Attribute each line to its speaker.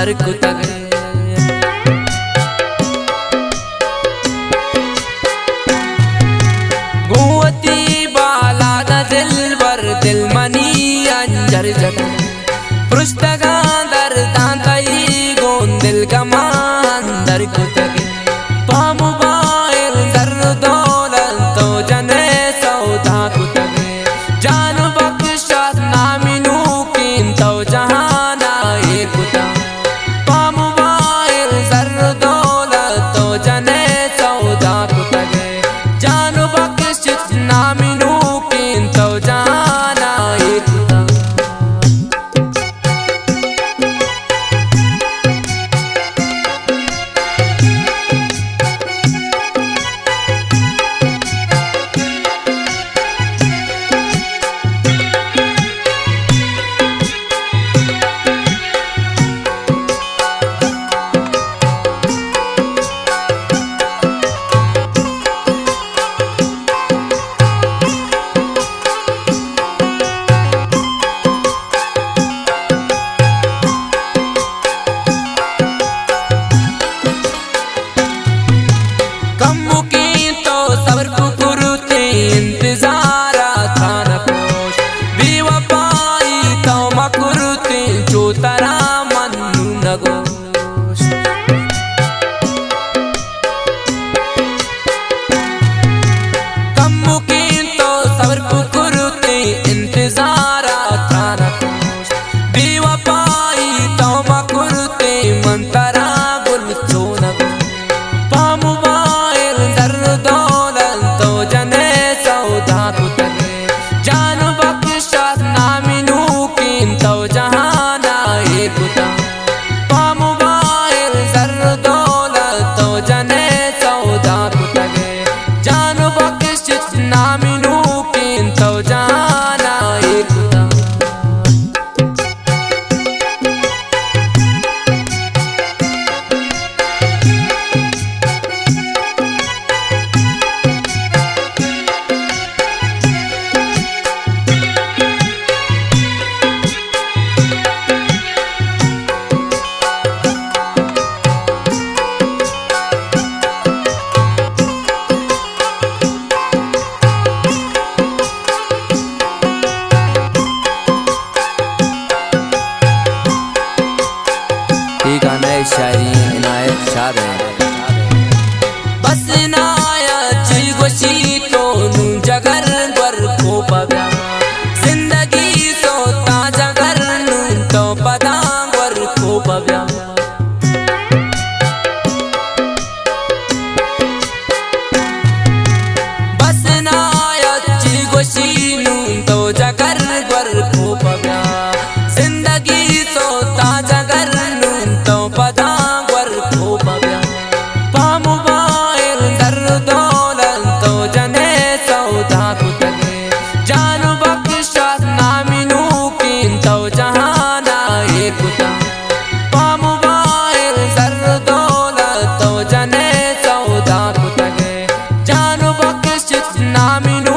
Speaker 1: अंदर कुतगे गुवती बाला न दिल बर दिल मनी अंजर जग पृष्ठगा दर्दां तई गोन दिल गमा अंदर कुतगे पामु बायल दर दौलत तो जने सौदा कुतगे जान बख्शत नामिनू कीन तो जहाना ये कुता पामु बायल दर दौलत तो जने सौदा कुतगे जान बख्शत नामिनू कीन तो जहाना ये कुता इंतजारा था न पोश बेवफाई तो मकुरते जो तरा मनु नगोश कम मुकीन तो सबर कुकुरते इंतजारा था न पोश बेवफाई तो मकुरते मन तरा गुल चो नगो पामु बायल दर दौलत तो जने सौदा कुतगे जान बख्शत नामिनू कीन तो जहाना ये कुता पामु बायल दर दौलत तो जने सौदा कुतगे जान बख्शत नामिनू कीन तो जहाना ये कुता शायरी इनायत शाद है बस इनायत गोशी तो नू जगर वर को पव्या जिंदगी सोता जगर नू तो पदा वर को पव्या बस इनायत गोशी नू तो जगर वर को पव्या जिंदगी सोता जगर नू तो पदा वर को पव्या पामु बायल दर दौलत तो जने सौदा कुतगे जान बख्शत नामिनू कीन तो जहाना ये कुता पामु बायल दर दौलत तो जने सौदा कुतगे जान बख्शत नामिनू